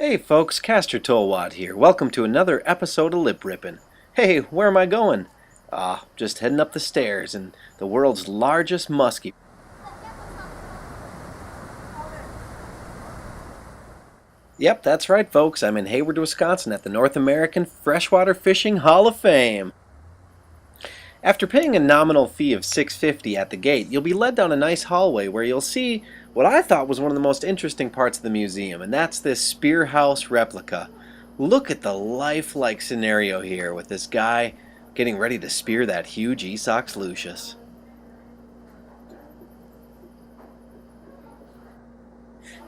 Hey folks, Castor Tolwat here. Welcome to another episode of Rippin. Hey, where am I going? Just heading up the stairs in the world's largest muskie. Yep, that's right folks. I'm in Hayward, Wisconsin at the North American Freshwater Fishing Hall of Fame. After paying a nominal fee of $6.50 at the gate, you'll be led down a nice hallway where you'll see what I thought was one of the most interesting parts of the museum, and that's this spear house replica. Look at the lifelike scenario here with this guy getting ready to spear that huge Esox lucius.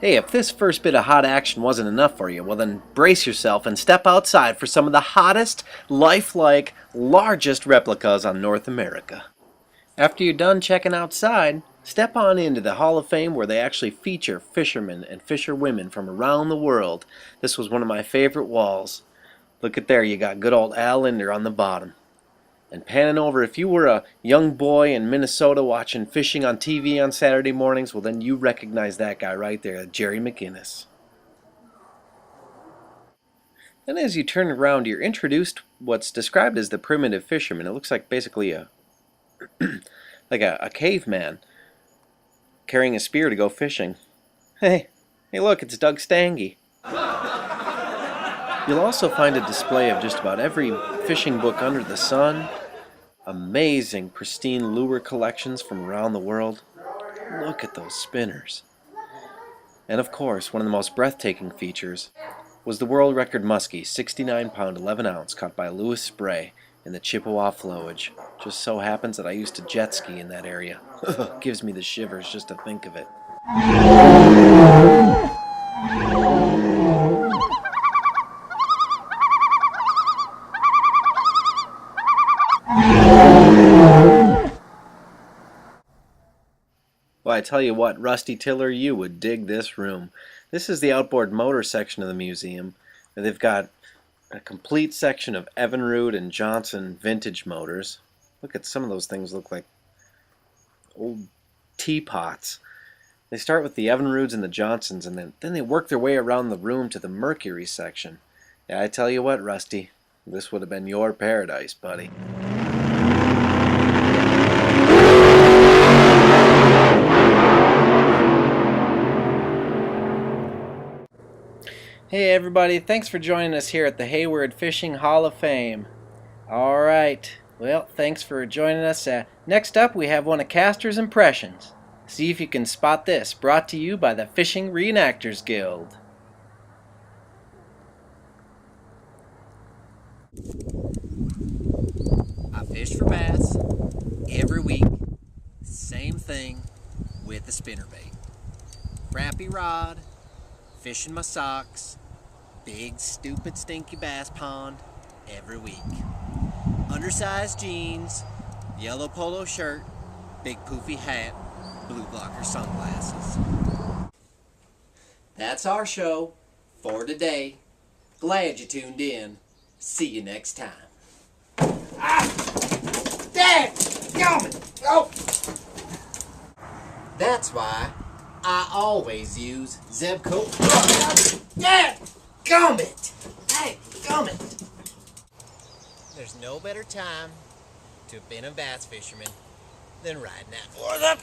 Hey, if this first bit of hot action wasn't enough for you, well then brace yourself and step outside for some of the hottest, lifelike, largest replicas on North America. After you're done checking outside, step on into the Hall of Fame where they actually feature fishermen and fisherwomen from around the world. This was one of my favorite walls. Look at there, you got good old Al Linder on the bottom. And panning over, if you were a young boy in Minnesota watching fishing on TV on Saturday mornings, well then you recognize that guy right there, Jerry McInnes. Then as you turn around, you're introduced what's described as the primitive fisherman. It looks like basically a a caveman carrying a spear to go fishing. Hey look, it's Doug Stange. You'll also find a display of just about every fishing book under the sun. Amazing, pristine lure collections from around the world. Look at those spinners. And of course, one of the most breathtaking features was the world record muskie, 69-pound, 11-ounce, caught by Lewis Spray in the Chippewa flowage. Just so happens that I used to jet ski in that area. Gives me the shivers just to think of it. Well, I tell you what, Rusty Tiller, you would dig this room. This is the outboard motor section of the museum. They've got a complete section of Evinrude and Johnson vintage motors. Look at some of those things, look like old teapots. They start with the Evinrudes and the Johnsons, and then they work their way around the room to the Mercury section. Yeah, I tell you what, Rusty, this would have been your paradise, buddy. Hey everybody, thanks for joining us here at the Hayward Fishing Hall of Fame. Alright, well, thanks for joining us. Next up we have one of Castor's impressions. See if you can spot this, brought to you by the Fishing Re-enactors Guild. I fish for bass every week, same thing with the spinnerbait. Crappy rod, fishing my socks, big stupid stinky bass pond every week. Undersized jeans, yellow polo shirt, big poofy hat, blue blocker sunglasses. That's our show for today. Glad you tuned in. See you next time. Dad! Oh! That's why I always use Zebco. Dad! Gummit! Hey, gummit! There's no better time to have been a bass fisherman than riding that for the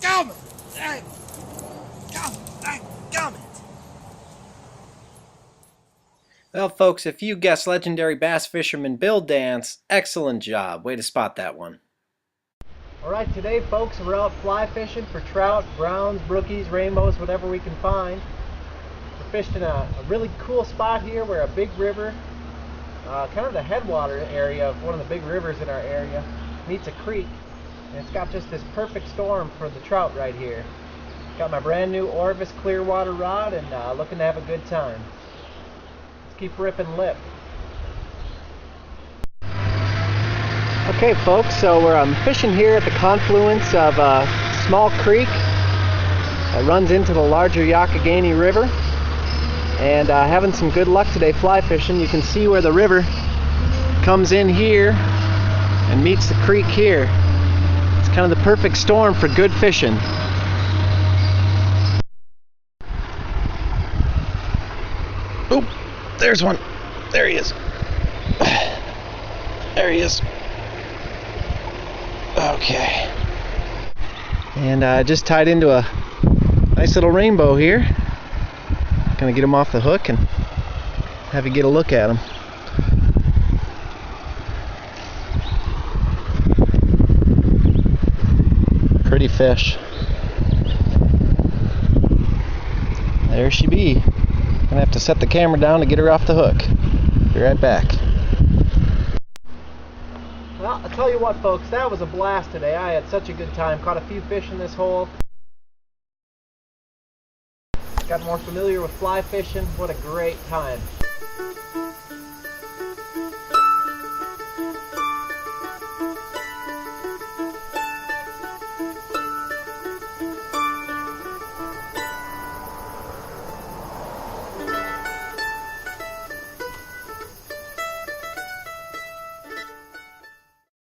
gummit! Hey, gummit! Well folks, if you guessed legendary bass fisherman Bill Dance, excellent job. Way to spot that one. Alright, today folks, we're out fly fishing for trout, browns, brookies, rainbows, whatever we can find. We're fishing a really cool spot here where a big river, kind of the headwater area of one of the big rivers in our area, meets a creek. And it's got just this perfect storm for the trout right here. Got my brand new Orvis Clearwater rod and looking to have a good time. Let's keep ripping lip. Okay folks, so we're fishing here at the confluence of a small creek that runs into the larger Youghiogheny River, and having some good luck today fly fishing. You can see where the river comes in here and meets the creek here. It's kind of the perfect storm for good fishing. there's one. There he is. There he is. Okay. And I just tied into a nice little rainbow here. Gonna get him off the hook and have you get a look at him. Pretty fish. There she be. Gonna have to set the camera down to get her off the hook. Be right back. Well, I'll tell you what, folks, that was a blast today. I had such a good time. Caught a few fish in this hole. Got more familiar with fly fishing. What a great time.